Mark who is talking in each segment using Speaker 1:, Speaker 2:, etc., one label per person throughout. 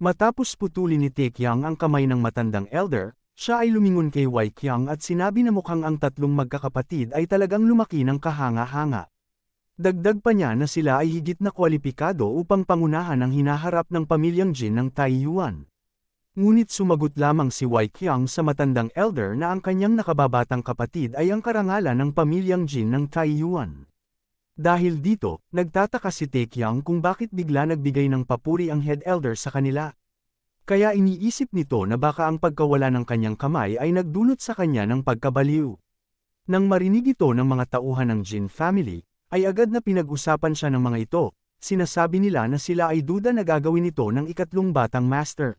Speaker 1: Matapos putulin ni Taekyang ang kamay ng matandang elder, siya ay lumingon kay Waikyang at sinabi na mukhang ang tatlong magkakapatid ay talagang lumaki ng kahanga-hanga. Dagdag pa niya na sila ay higit na kwalipikado upang pangunahan ang hinaharap ng pamilyang Jin ng Taiyuan. Ngunit sumagot lamang si Waikyang sa matandang elder na ang kanyang nakababatang kapatid ay ang karangalan ng pamilyang Jin ng Taiyuan. Dahil dito, nagtataka si Taekyang kung bakit bigla nagbigay ng papuri ang head elder sa kanila. Kaya iniisip nito na baka ang pagkawala ng kanyang kamay ay nagdulot sa kanya ng pagkabaliw. Nang marinig ito ng mga tauhan ng Jin family, ay agad na pinag-usapan siya ng mga ito. Sinasabi nila na sila ay duda na gagawin ito ng ikatlong batang master.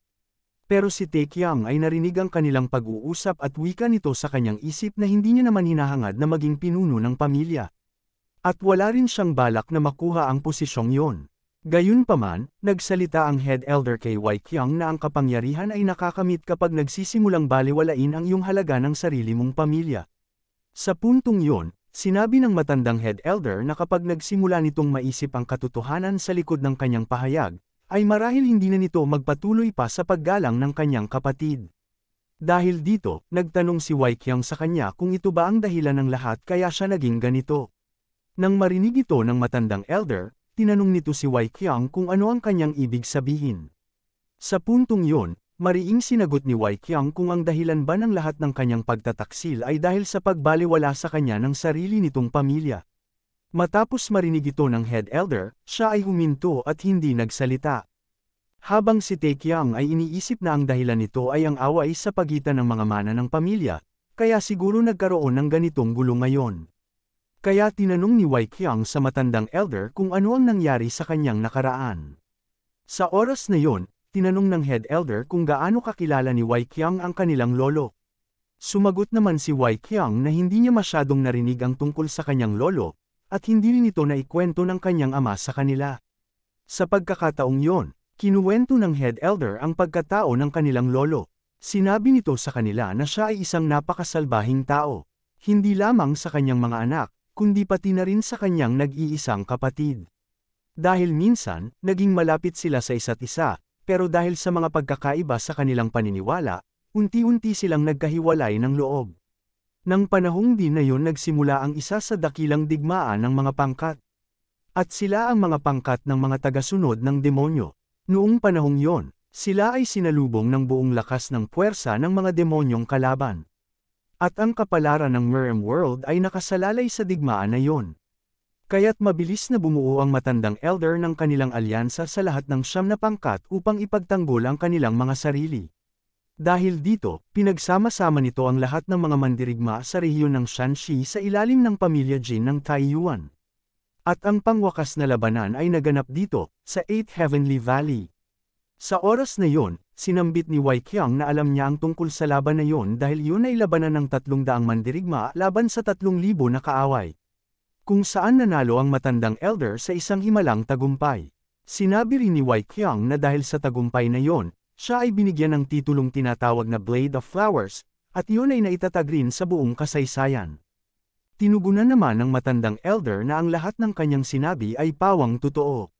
Speaker 1: Pero si Taekyang ay narinig ang kanilang pag-uusap at wika nito sa kanyang isip na hindi niya naman hinahangad na maging pinuno ng pamilya. At wala rin siyang balak na makuha ang posisyong yon. Gayunpaman, nagsalita ang head elder kay Waikyang na ang kapangyarihan ay nakakamit kapag nagsisimulang baliwalain ang iyong halaga ng sarili mong pamilya. Sa puntong yon, sinabi ng matandang head elder na kapag nagsimula nitong maisip ang katotohanan sa likod ng kanyang pahayag, ay marahil hindi na nito magpatuloy pa sa paggalang ng kanyang kapatid. Dahil dito, nagtanong si Waikyang sa kanya kung ito ba ang dahilan ng lahat kaya siya naging ganito. Nang marinig ito ng matandang elder, tinanong nito si Waikyang kung ano ang kanyang ibig sabihin. Sa puntong yon, mariing sinagot ni Waikyang kung ang dahilan ba ng lahat ng kanyang pagtataksil ay dahil sa pagbaliwala sa kanya ng sarili nitong pamilya. Matapos marinig ito ng head elder, siya ay huminto at hindi nagsalita. Habang si Taekyang ay iniisip na ang dahilan nito ay ang away sa pagitan ng mga mana ng pamilya, kaya siguro nagkaroon ng ganitong gulo ngayon. Kaya tinanong ni Waikyang sa matandang elder kung ano ang nangyari sa kanyang nakaraan. Sa oras na yon, tinanong ng head elder kung gaano kakilala ni Waikyang ang kanilang lolo. Sumagot naman si Waikyang na hindi niya masyadong narinig ang tungkol sa kanyang lolo, at hindi rin ito naikwento ng kanyang ama sa kanila. Sa pagkakataong yon, kinuwento ng head elder ang pagkatao ng kanilang lolo. Sinabi nito sa kanila na siya ay isang napakasalbahing tao, hindi lamang sa kanyang mga anak, kundi pati na rin sa kanyang nag-iisang kapatid. Dahil minsan, naging malapit sila sa isa't isa, pero dahil sa mga pagkakaiba sa kanilang paniniwala, unti-unti silang nagkahiwalay ng loob. Nang panahong din na yon nagsimula ang isa sa dakilang digmaan ng mga pangkat. At sila ang mga pangkat ng mga tagasunod ng demonyo. Noong panahong yon, sila ay sinalubong ng buong lakas ng puwersa ng mga demonyong kalaban. At ang kapalaran ng Mirim World ay nakasalalay sa digmaan na yon. Kaya't mabilis na bumuo ang matandang elder ng kanilang alyansa sa lahat ng 9 na pangkat upang ipagtanggol ang kanilang mga sarili. Dahil dito, pinagsama-sama nito ang lahat ng mga mandirigma sa rehiyon ng Shanxi sa ilalim ng pamilya Jin ng Taiyuan. At ang pangwakas na labanan ay naganap dito, sa 8 Heavenly Valley. Sa oras na yon, sinambit ni Waikyang na alam niya ang tungkol sa laban na yon dahil yun ay labanan ng 300 mandirigma laban sa 3,000 na kaaway. Kung saan nanalo ang matandang elder sa isang himalang tagumpay. Sinabi rin ni Waikyang na dahil sa tagumpay na yon, siya ay binigyan ng titulong tinatawag na Blade of Flowers, at yun ay naitatag rin sa buong kasaysayan. Tinugunan naman ng matandang elder na ang lahat ng kanyang sinabi ay pawang totoo.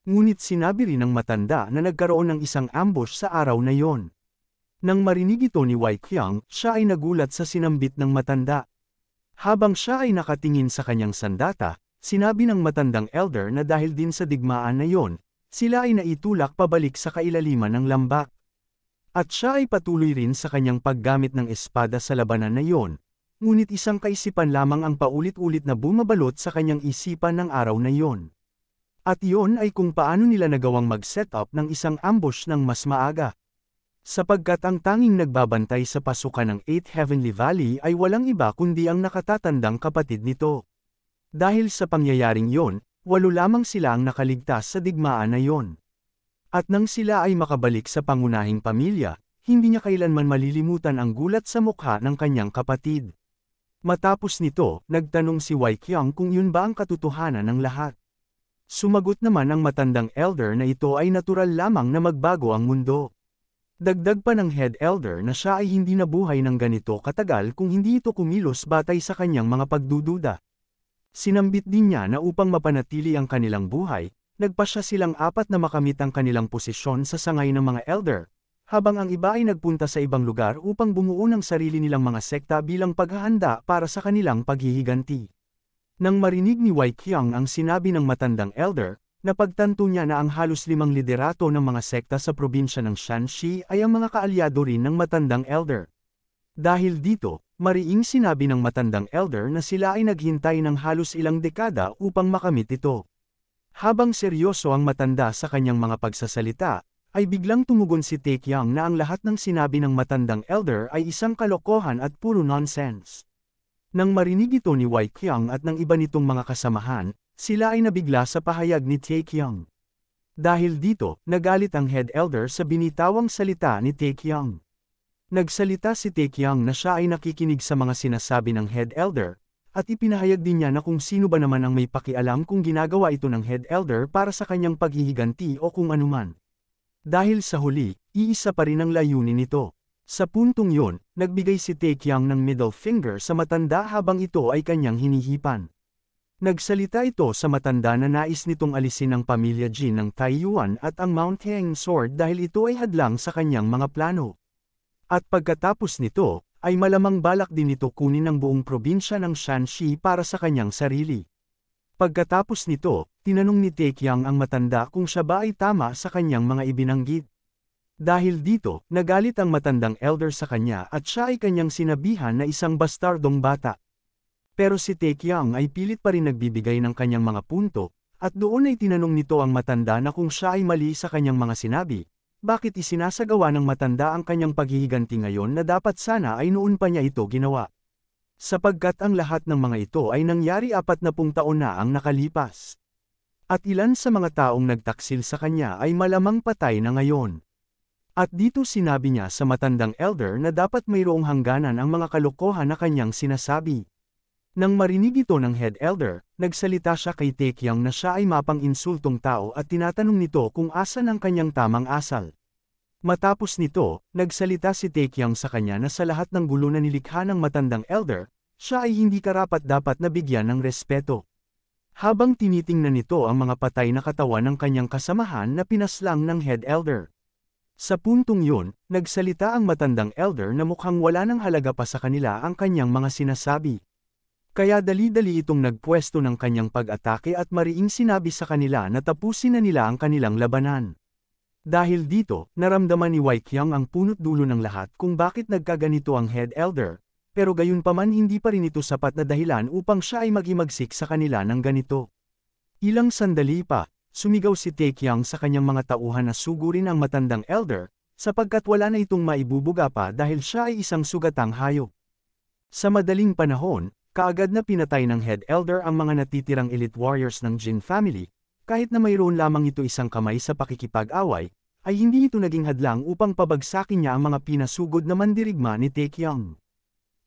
Speaker 1: Ngunit sinabi rin ng matanda na nagkaroon ng isang ambush sa araw na yon. Nang marinig ito ni Waikyang, siya ay nagulat sa sinambit ng matanda. Habang siya ay nakatingin sa kanyang sandata, sinabi ng matandang elder na dahil din sa digmaan na yon, sila ay naitulak pabalik sa kailaliman ng lambak. At siya ay patuloy rin sa kanyang paggamit ng espada sa labanan na yon, ngunit isang kaisipan lamang ang paulit-ulit na bumabalot sa kanyang isipan ng araw na yon. At yon ay kung paano nila nagawang mag-set up ng isang ambush ng mas maaga. Sapagkat ang tanging nagbabantay sa pasukan ng 8 Heavenly Valley ay walang iba kundi ang nakatatandang kapatid nito. Dahil sa pangyayaring yon, 8 lamang sila ang nakaligtas sa digmaan na yon. At nang sila ay makabalik sa pangunahing pamilya, hindi niya kailanman malilimutan ang gulat sa mukha ng kanyang kapatid. Matapos nito, nagtanong si Waikyang kung yun ba ang katotohanan ng lahat. Sumagot naman ang matandang elder na ito ay natural lamang na magbago ang mundo. Dagdag pa ng head elder na siya ay hindi nabuhay ng ganito katagal kung hindi ito kumilos batay sa kanyang mga pagdududa. Sinambit din niya na upang mapanatili ang kanilang buhay, nagpasya silang apat na makamit ang kanilang posisyon sa sangay ng mga elder, habang ang iba ay nagpunta sa ibang lugar upang bumuo ng sarili nilang mga sekta bilang paghahanda para sa kanilang paghihiganti. Nang marinig ni Wei Qiang ang sinabi ng matandang elder, napagtanto niya na ang halos 5 liderato ng mga sekta sa probinsya ng Shanxi ay ang mga kaalyado rin ng matandang elder. Dahil dito, mariing sinabi ng matandang elder na sila ay naghintay ng halos ilang dekada upang makamit ito. Habang seryoso ang matanda sa kanyang mga pagsasalita, ay biglang tumugon si Te Qiang na ang lahat ng sinabi ng matandang elder ay isang kalokohan at puro nonsense. Nang marinig ito ni Wei Qiang at ng iba nitong mga kasamahan, sila ay nabigla sa pahayag ni Te Qiang. Dahil dito, nagalit ang head elder sa binitawang salita ni Te Qiang. Nagsalita si Te Qiang na siya ay nakikinig sa mga sinasabi ng head elder, at ipinahayag din niya na kung sino ba naman ang may pakialam kung ginagawa ito ng head elder para sa kanyang paghihiganti o kung anuman. Dahil sa huli, iisa pa rin ang layunin nito. Sa puntong yun, nagbigay si Te Qiang ng middle finger sa matanda habang ito ay kanyang hinihipan. Nagsalita ito sa matanda na nais nitong alisin ang pamilya Jin ng Taiyuan at ang Mount Heng Sword dahil ito ay hadlang sa kanyang mga plano. At pagkatapos nito, ay malamang balak din nito kunin ang buong probinsya ng Shanxi para sa kanyang sarili. Pagkatapos nito, tinanong ni Te Qiang ang matanda kung siya ba ay tama sa kanyang mga ibinanggit. Dahil dito, nagalit ang matandang elder sa kanya at siya ay kanyang sinabihan na isang bastardong bata. Pero si Te Qiang ay pilit pa rin nagbibigay ng kanyang mga punto, at doon ay tinanong nito ang matanda na kung siya ay mali sa kanyang mga sinabi. Bakit isinasagawa ng matanda ang kanyang paghihiganti ngayon na dapat sana ay noon pa niya ito ginawa? Sapagkat ang lahat ng mga ito ay nangyari 40 taon na ang nakalipas. At ilan sa mga taong nagtaksil sa kanya ay malamang patay na ngayon. At dito sinabi niya sa matandang elder na dapat mayroong hangganan ang mga kalokohan na kanyang sinasabi. Nang marinig ito ng head elder, nagsalita siya kay Te Qiang na siya ay mapang-insultong tao at tinatanong nito kung asan ang kanyang tamang asal. Matapos nito, nagsalita si Te Qiang sa kanya na sa lahat ng gulo na nilikha ng matandang elder, siya ay hindi karapat-dapat na bigyan ng respeto. Habang tinitingnan nito ang mga patay na katawan ng kanyang kasamahan na pinaslang ng head elder. Sa puntong yun, nagsalita ang matandang elder na mukhang wala ng halaga pa sa kanila ang kanyang mga sinasabi. Kaya dali-dali itong nagpwesto ng kanyang pag-atake at mariing sinabi sa kanila na tapusin na nila ang kanilang labanan. Dahil dito, naramdaman ni Wei Qiang ang punot dulo ng lahat kung bakit nagkaganito ang head elder, pero gayunpaman hindi pa rin ito sapat na dahilan upang siya ay maghimagsik sa kanila ng ganito. Ilang sandali pa, sumigaw si Te Qiang sa kanyang mga tauhan na sugurin ang matandang elder, sapagkat wala na itong maibubuga pa dahil siya ay isang sugatang hayop. Sa madaling panahon, kaagad na pinatay ng head elder ang mga natitirang elite warriors ng Jin family, kahit na mayroon lamang ito isang kamay sa pakikipag-away, ay hindi ito naging hadlang upang pabagsakin niya ang mga pinasugod na mandirigma ni Te Qiang.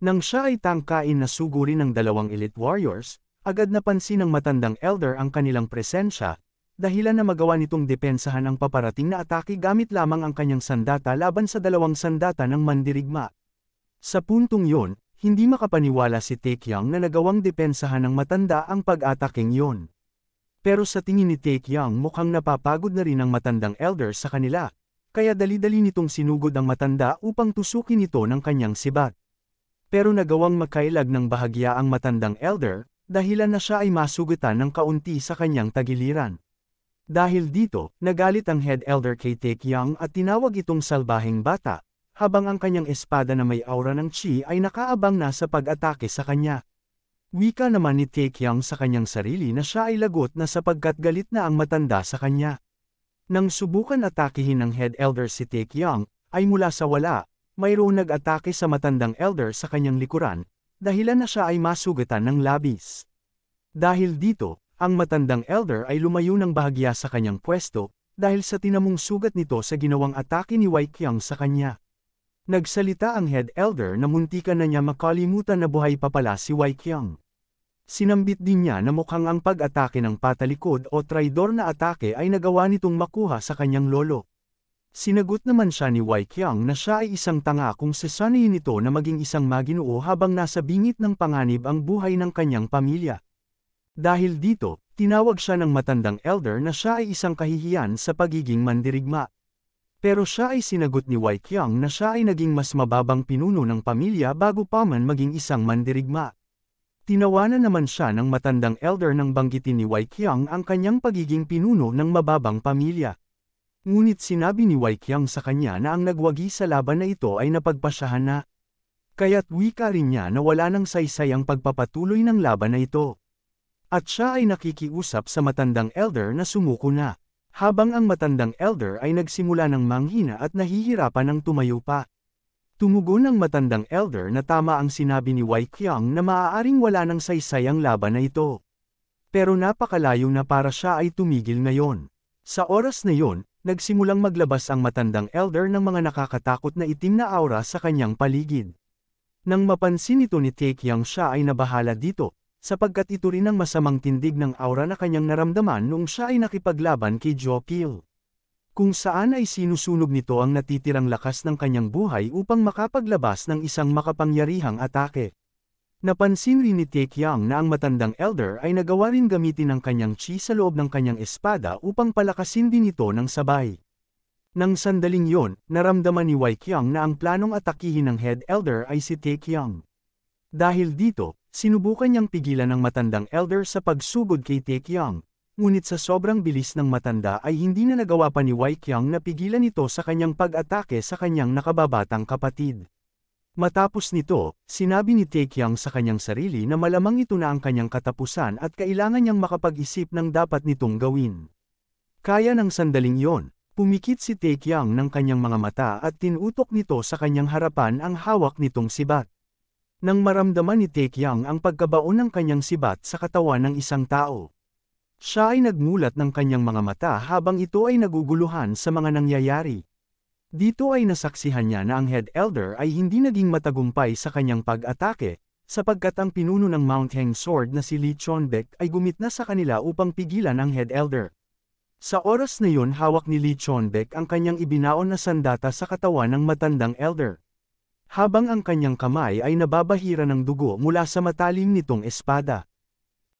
Speaker 1: Nang siya ay tangkain na sugurin ng 2 elite warriors, agad napansin ng matandang elder ang kanilang presensya, dahilan na magawa nitong depensahan ang paparating na atake gamit lamang ang kanyang sandata laban sa 2 sandata ng mandirigma. Sa puntong yun, hindi makapaniwala si Te Qiang na nagawang depensahan ng matanda ang pag-ataking yon. Pero sa tingin ni Te Qiang mukhang napapagod na rin ang matandang elder sa kanila, kaya dali-dali nitong sinugod ang matanda upang tusukin ito ng kanyang sibat. Pero nagawang makailag ng bahagya ang matandang elder, dahilan na siya ay masugutan ng kaunti sa kanyang tagiliran. Dahil dito, nagalit ang head elder kay Te Qiang at tinawag itong salbaheng bata, habang ang kanyang espada na may aura ng chi ay nakaabang na sa pag-atake sa kanya. Wika naman ni Te Qiang sa kanyang sarili na siya ay lagot na sapagkat galit na ang matanda sa kanya. Nang subukan atakihin ng head elder si Te Qiang, ay mula sa wala, mayroong nag-atake sa matandang elder sa kanyang likuran, dahilan na siya ay masugatan ng labis. Dahil dito, ang matandang elder ay lumayo ng bahagya sa kanyang pwesto, dahil sa tinamong sugat nito sa ginawang atake ni Wei Qiang sa kanya. Nagsalita ang head elder na muntikan na niya makalimutan na buhay pa pala si Wei Qiang. Sinambit din niya na mukhang ang pag-atake ng patalikod o traidor na atake ay nagawa nitong makuha sa kanyang lolo. Sinagot naman siya ni Wei Qiang na siya ay isang tanga kung sasanayin nito na maging isang maginoo habang nasa bingit ng panganib ang buhay ng kanyang pamilya. Dahil dito, Tinawag siya ng matandang elder na siya ay isang kahihiyan sa pagiging mandirigma. Pero siya ay sinagot ni Wei Qiang na siya ay naging mas mababang pinuno ng pamilya bago pa man maging isang mandirigma. Tinawanan naman siya ng matandang elder nang banggitin ni Wei Qiang ang kanyang pagiging pinuno ng mababang pamilya. Ngunit sinabi ni Wei Qiang sa kanya na ang nagwagi sa laban na ito ay napagpasyahan na. Kaya't wika rin niya na wala nang saysay ang pagpapatuloy ng laban na ito. At siya ay nakikiusap sa matandang elder na sumuko na, habang ang matandang elder ay nagsimula ng manghina at nahihirapan ng tumayo pa. Tumugon ang matandang elder na tama ang sinabi ni Wei Qiang na maaaring wala nang saysay ang laban na ito. Pero napakalayo na para siya ay tumigil ngayon. Sa oras na yon, nagsimulang maglabas ang matandang elder ng mga nakakatakot na itim na aura sa kanyang paligid. Nang mapansin ito ni Tae Qiang, siya ay nabahala dito, sapagkat ito rin ang masamang tindig ng aura na kanyang naramdaman noong siya ay nakipaglaban kay Jo Pil. Kung saan ay sinusunog nito ang natitirang lakas ng kanyang buhay upang makapaglabas ng isang makapangyarihang atake. Napansin rin ni Tae Qiang na ang matandang elder ay nagawa rin gamitin ang kanyang chi sa loob ng kanyang espada upang palakasin din ito ng sabay. Nang sandaling yon, naramdaman ni Wei Qiang na ang planong atakihin ng head elder ay si Tae Qiang. Dahil dito, sinubukan niyang pigilan ng matandang elder sa pagsugod kay Tae Qiang, ngunit sa sobrang bilis ng matanda ay hindi na nagawa pa ni Wei Qiang na pigilan ito sa kanyang pag-atake sa kanyang nakababatang kapatid. Matapos nito, sinabi ni Tae Qiang sa kanyang sarili na malamang ito na ang kanyang katapusan at kailangan niyang makapag-isip ng dapat nitong gawin. Kaya ng sandaling yon, pumikit si Tae Qiang ng kanyang mga mata at tinutok nito sa kanyang harapan ang hawak nitong sibat. Nang maramdaman ni Tae Qiang ang pagkabaon ng kanyang sibat sa katawan ng isang tao, siya ay nagmulat ng kanyang mga mata habang ito ay naguguluhan sa mga nangyayari. Dito ay nasaksihan niya na ang head elder ay hindi naging matagumpay sa kanyang pag-atake, sapagkat ang pinuno ng Mount Heng Sword na si Lee Chonbek ay gumitna sa kanila upang pigilan ang head elder. Sa oras na yun, hawak ni Lee Chonbek ang kanyang ibinaon na sandata sa katawan ng matandang elder. Habang ang kanyang kamay ay nababahira ng dugo mula sa matalim nitong espada.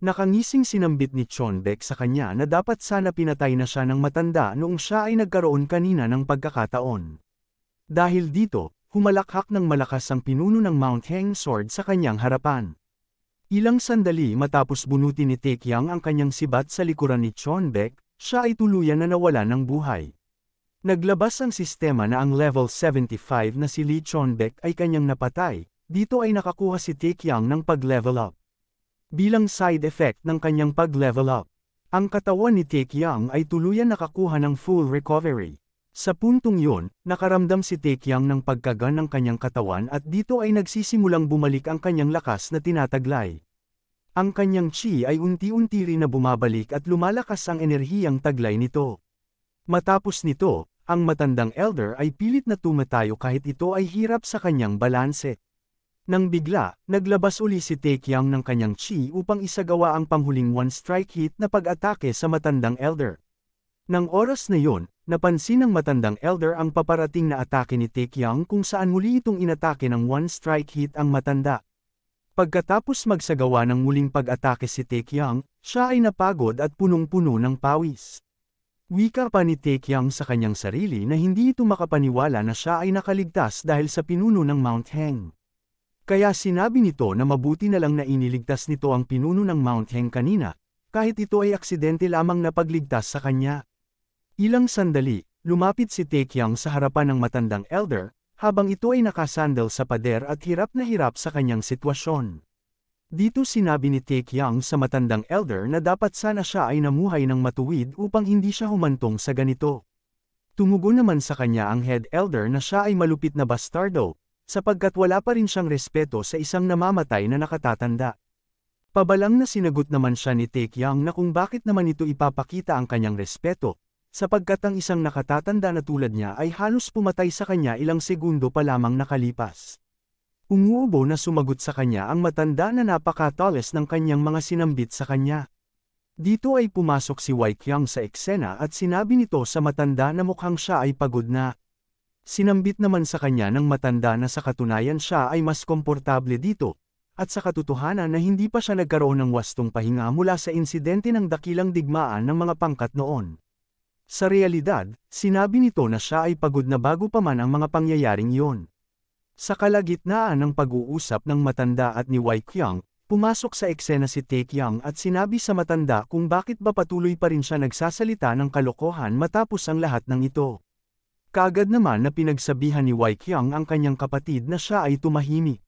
Speaker 1: Nakangising sinambit ni Chonbek sa kanya na dapat sana pinatay na siya ng matanda noong siya ay nagkaroon kanina ng pagkakataon. Dahil dito, humalakhak ng malakas ang pinuno ng Mount Heng Sword sa kanyang harapan. Ilang sandali matapos bunutin ni Tae Qiang ang kanyang sibat sa likuran ni Chonbek, siya ay tuluyan na nawala ng buhay. Naglabas ang sistema na ang level 75 na si Lee Chonbek ay kanyang napatay, dito ay nakakuha si Tae Qiang ng pag-level up. Bilang side effect ng kanyang pag-level up, ang katawan ni Tae Qiang ay tuluyan nakakuha ng full recovery. Sa puntong yun, nakaramdam si Tae Qiang ng pagkagan ng kanyang katawan at dito ay nagsisimulang bumalik ang kanyang lakas na tinataglay. Ang kanyang chi ay unti-unti rin na bumabalik at lumalakas ang enerhiyang taglay nito. Matapos nito, ang matandang elder ay pilit na tumatayo kahit ito ay hirap sa kanyang balanse. Nang bigla, naglabas uli si Tae Qiang ng kanyang chi upang isagawa ang panghuling one-strike hit na pag-atake sa matandang elder. Nang oras na yon, napansin ng matandang elder ang paparating na atake ni Tae Qiang kung saan muli itong inatake ng one-strike hit ang matanda. Pagkatapos magsagawa ng muling pag-atake si Tae Qiang, siya ay napagod at punong-puno ng pawis. Wika pa ni Tae Qiang sa kanyang sarili na hindi ito makapaniwala na siya ay nakaligtas dahil sa pinuno ng Mount Heng. Kaya sinabi nito na mabuti na lang na iniligtas nito ang pinuno ng Mount Heng kanina, kahit ito ay aksidente lamang na pagligtas sa kanya. Ilang sandali, lumapit si Tae Qiang sa harapan ng matandang elder, habang ito ay nakasandal sa pader at hirap na hirap sa kanyang sitwasyon. Dito sinabi ni Tae Qiang sa matandang elder na dapat sana siya ay namuhay ng matuwid upang hindi siya humantong sa ganito. Tumugon naman sa kanya ang head elder na siya ay malupit na bastardo, sapagkat wala pa rin siyang respeto sa isang namamatay na nakatatanda. Pabalang na sinagot naman siya ni Tae Qiang na kung bakit naman ito ipapakita ang kanyang respeto, sapagkat ang isang nakatatanda na tulad niya ay halos pumatay sa kanya ilang segundo pa lamang nakalipas. Umuubo na sumagot sa kanya ang matanda na napakatoles ng kanyang mga sinambit sa kanya. Dito ay pumasok si Wei Qiang sa eksena at sinabi nito sa matanda na mukhang siya ay pagod na. Sinambit naman sa kanya ng matanda na sa katunayan siya ay mas komportable dito, at sa katotohanan na hindi pa siya nagkaroon ng wastong pahinga mula sa insidente ng dakilang digmaan ng mga pangkat noon. Sa realidad, sinabi nito na siya ay pagod na bago pa man ang mga pangyayaring iyon. Sa kalagitnaan ng pag-uusap ng matanda at ni Wai Qiang, pumasok sa eksena si Taekyang at sinabi sa matanda kung bakit ba patuloy pa rin siya nagsasalita ng kalokohan matapos ang lahat ng ito. Kaagad naman na pinagsabihan ni Wai Qiang ang kanyang kapatid na siya ay tumahimik.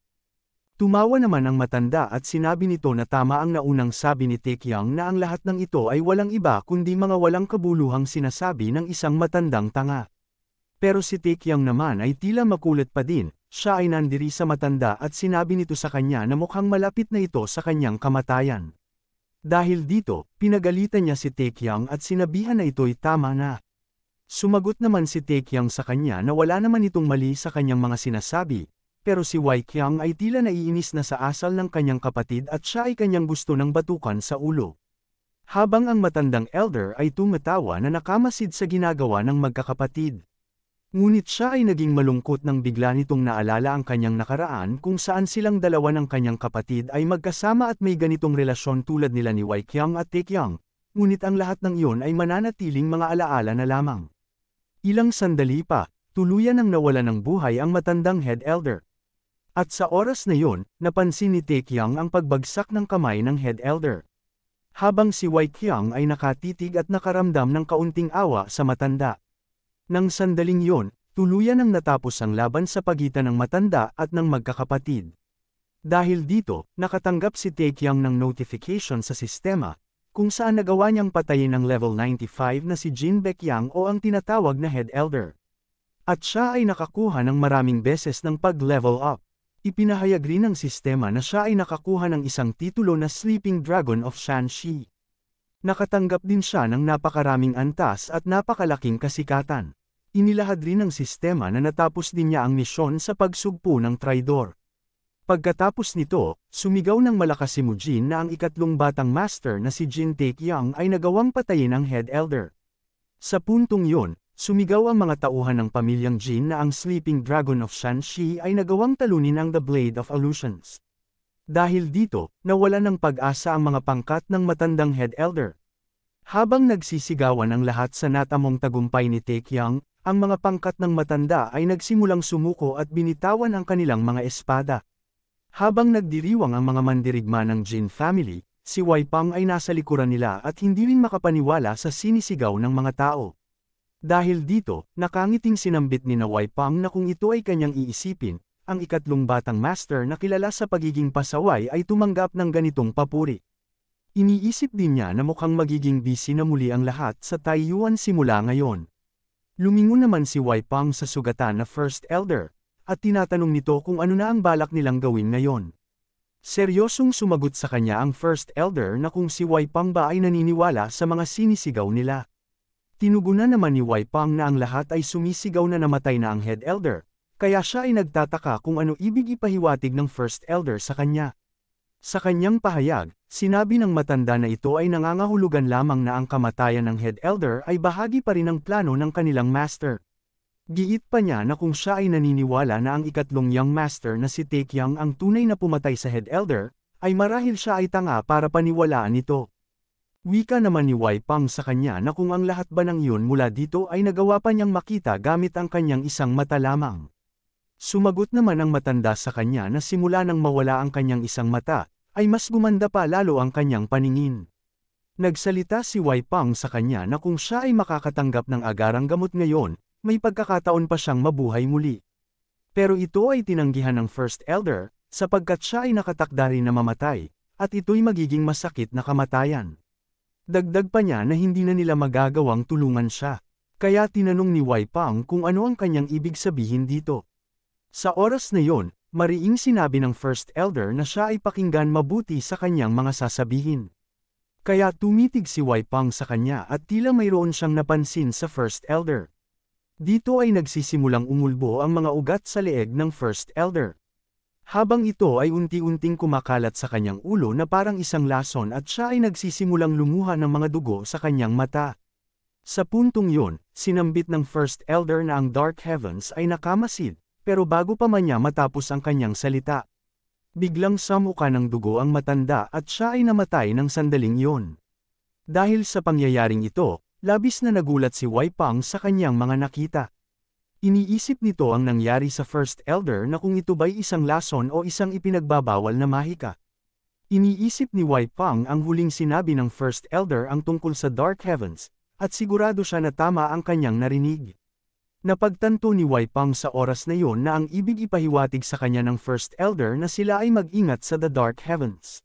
Speaker 1: Tumawa naman ang matanda at sinabi nito na tama ang naunang sabi ni Taekyang na ang lahat ng ito ay walang iba kundi mga walang kabuluhang sinasabi ng isang matandang tanga. Pero si Taekyang naman ay tila makulit pa din, siya ay nandiri sa matanda at sinabi nito sa kanya na mukhang malapit na ito sa kanyang kamatayan. Dahil dito, pinagalitan niya si Taekyang at sinabihan na ito'y tama na. Sumagot naman si Taekyang sa kanya na wala naman itong mali sa kanyang mga sinasabi. Pero si Wai Qiang ay tila naiinis na sa asal ng kanyang kapatid at siya ay kanyang gusto ng batukan sa ulo. Habang ang matandang elder ay tumatawa na nakamasid sa ginagawa ng magkakapatid. Ngunit siya ay naging malungkot nang bigla nitong naalala ang kanyang nakaraan kung saan silang dalawa ng kanyang kapatid ay magkasama at may ganitong relasyon tulad nila ni Wai Qiang at Taekyang, ngunit ang lahat ng iyon ay mananatiling mga alaala na lamang. Ilang sandali pa, tuluyan ang nawala ng buhay ang matandang head elder. At sa oras na yon, napansin ni Taekyang ang pagbagsak ng kamay ng head elder. Habang si Wai Qiang ay nakatitig at nakaramdam ng kaunting awa sa matanda. Nang sandaling yon, tuluyan ang natapos ang laban sa pagitan ng matanda at ng magkakapatid. Dahil dito, nakatanggap si Taekyang ng notification sa sistema, kung saan nagawa niyang patayin ang level 95 na si Jin Baekyang o ang tinatawag na head elder. At siya ay nakakuha ng maraming beses ng pag-level up. Ipinahayag rin ng sistema na siya ay nakakuha ng isang titulo na Sleeping Dragon of Shanxi. Nakatanggap din siya ng napakaraming antas at napakalaking kasikatan. Inilahad rin ng sistema na natapos din niya ang misyon sa pagsugpo ng traidor. Pagkatapos nito, sumigaw ng malakas si Mujin na ang ikatlong batang master na si Jin Taekyang ay nagawang patayin ang head elder. Sa puntong yon, sumigaw ang mga tauhan ng pamilyang Jin na ang Sleeping Dragon of Shanxi ay nagawang talunin ang The Blade of Illusions. Dahil dito, nawala ng pag-asa ang mga pangkat ng matandang head elder. Habang nagsisigawan ang lahat sa natamong tagumpay ni Taekyang, ang mga pangkat ng matanda ay nagsimulang sumuko at binitawan ang kanilang mga espada. Habang nagdiriwang ang mga mandirigma ng Jin family, si Wai Pang ay nasa likuran nila at hindi rin makapaniwala sa sinisigaw ng mga tao. Dahil dito, nakangiting sinambit ni na Wai Pang na kung ito ay kanyang iisipin, ang ikatlong batang master na kilala sa pagiging pasaway ay tumanggap ng ganitong papuri. Iniisip din niya na mukhang magiging busy na muli ang lahat sa Taiyuan simula ngayon. Lumingon naman si Wai Pang sa sugatan na First Elder, at tinatanong nito kung ano na ang balak nilang gawin ngayon. Seryosong sumagot sa kanya ang First Elder na kung si Wai Pang ba ay naniniwala sa mga sinisigaw nila. Tinugunan naman ni Wai Pang na ang lahat ay sumisigaw na namatay na ang head elder, kaya siya ay nagtataka kung ano ibig ipahiwatig ng First Elder sa kanya. Sa kanyang pahayag, sinabi ng matanda na ito ay nangangahulugan lamang na ang kamatayan ng head elder ay bahagi pa rin ng plano ng kanilang master. Giit pa niya na kung siya ay naniniwala na ang ikatlong young master na si Taekyang ang tunay na pumatay sa head elder, ay marahil siya ay tanga para paniwalaan ito. Wika naman ni Wai Pang sa kanya na kung ang lahat ba ng iyon mula dito ay nagawa pa niyang makita gamit ang kanyang isang mata lamang. Sumagot naman ang matanda sa kanya na simula nang mawala ang kanyang isang mata, ay mas gumanda pa lalo ang kanyang paningin. Nagsalita si Wai Pang sa kanya na kung siya ay makakatanggap ng agarang gamot ngayon, may pagkakataon pa siyang mabuhay muli. Pero ito ay tinanggihan ng First Elder, sapagkat siya ay nakatakda rin na mamatay, at ito'y magiging masakit na kamatayan. Dagdag pa niya na hindi na nila magagawang tulungan siya. Kaya tinanong ni Wai Pang kung ano ang kanyang ibig sabihin dito. Sa oras na yon, mariing sinabi ng First Elder na siya ay pakinggan mabuti sa kanyang mga sasabihin. Kaya tumitig si Wai Pang sa kanya at tila mayroon siyang napansin sa First Elder. Dito ay nagsisimulang umulbo ang mga ugat sa leeg ng First Elder. Habang ito ay unti-unting kumakalat sa kanyang ulo na parang isang lason at siya ay nagsisimulang lumuha ng mga dugo sa kanyang mata. Sa puntong yun, sinambit ng First Elder na ang Dark Heavens ay nakamasid, pero bago pa man niya matapos ang kanyang salita. Biglang samuka ng dugo ang matanda at siya ay namatay ng sandaling iyon. Dahil sa pangyayaring ito, labis na nagulat si Wai Pang sa kanyang mga nakita. Iniisip nito ang nangyari sa First Elder na kung ito ba'y isang lason o isang ipinagbabawal na mahika. Iniisip ni Wai Pang ang huling sinabi ng First Elder ang tungkol sa Dark Heavens, at sigurado siya na tama ang kanyang narinig. Napagtanto ni Wai Pang sa oras na iyon na ang ibig ipahiwatig sa kanya ng First Elder na sila ay mag-ingat sa The Dark Heavens.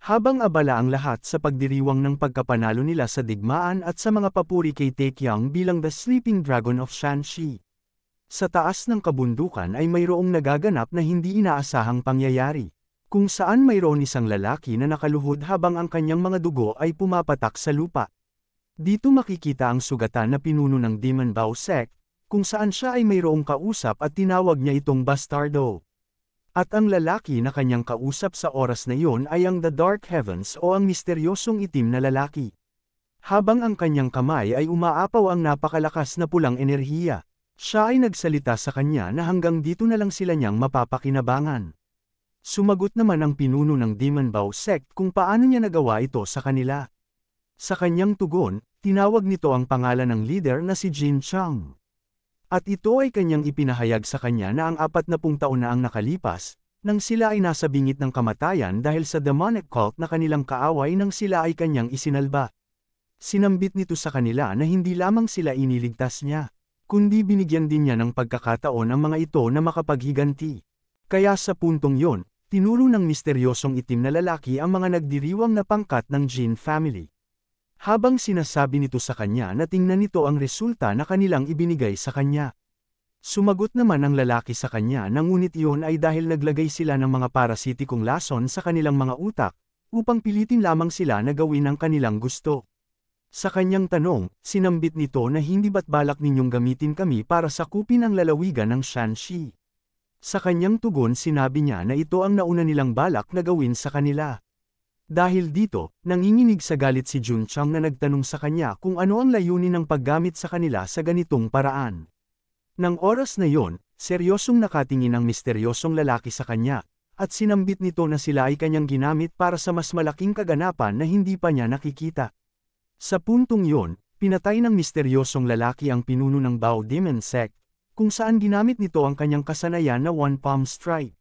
Speaker 1: Habang abala ang lahat sa pagdiriwang ng pagkapanalo nila sa digmaan at sa mga papuri kay Taekyang bilang the Sleeping Dragon of Shanxi. Sa taas ng kabundukan ay mayroong nagaganap na hindi inaasahang pangyayari, kung saan mayroon isang lalaki na nakaluhod habang ang kanyang mga dugo ay pumapatak sa lupa. Dito makikita ang sugatan na pinuno ng Demon Bao Sect, kung saan siya ay mayroong kausap at tinawag niya itong bastardo. At ang lalaki na kanyang kausap sa oras na iyon ay ang The Dark Heavens o ang misteryosong itim na lalaki. Habang ang kanyang kamay ay umaapaw ang napakalakas na pulang enerhiya, siya ay nagsalita sa kanya na hanggang dito na lang sila niyang mapapakinabangan. Sumagot naman ang pinuno ng Demon Bao Sect kung paano niya nagawa ito sa kanila. Sa kanyang tugon, tinawag nito ang pangalan ng leader na si Jin Chang. At ito ay kanyang ipinahayag sa kanya na ang 40 taon na ang nakalipas, nang sila ay nasa bingit ng kamatayan dahil sa demonic cult na kanilang kaaway nang sila ay kanyang isinalba. Sinambit nito sa kanila na hindi lamang sila iniligtas niya, kundi binigyan din niya ng pagkakataon ang mga ito na makapaghiganti. Kaya sa puntong yon, tinuro ng misteryosong itim na lalaki ang mga nagdiriwang na pangkat ng Jin family. Habang sinasabi nito sa kanya na tingnan nito ang resulta na kanilang ibinigay sa kanya. Sumagot naman ang lalaki sa kanya na ngunit iyon ay dahil naglagay sila ng mga parasitikong lason sa kanilang mga utak, upang pilitin lamang sila na gawin ang kanilang gusto. Sa kanyang tanong, sinambit nito na hindi ba't balak ninyong gamitin kami para sakupin ang lalawigan ng Shanxi. Sa kanyang tugon sinabi niya na ito ang nauna nilang balak na gawin sa kanila. Dahil dito, nanginginig sa galit si Jun Chang na nagtanong sa kanya kung ano ang layunin ng paggamit sa kanila sa ganitong paraan. Nang oras na yon, seryosong nakatingin ang misteryosong lalaki sa kanya, at sinambit nito na sila ay kanyang ginamit para sa mas malaking kaganapan na hindi pa niya nakikita. Sa puntong yon, pinatay ng misteryosong lalaki ang pinuno ng Bao Demon Sect, kung saan ginamit nito ang kanyang kasanayan na One Palm Strike.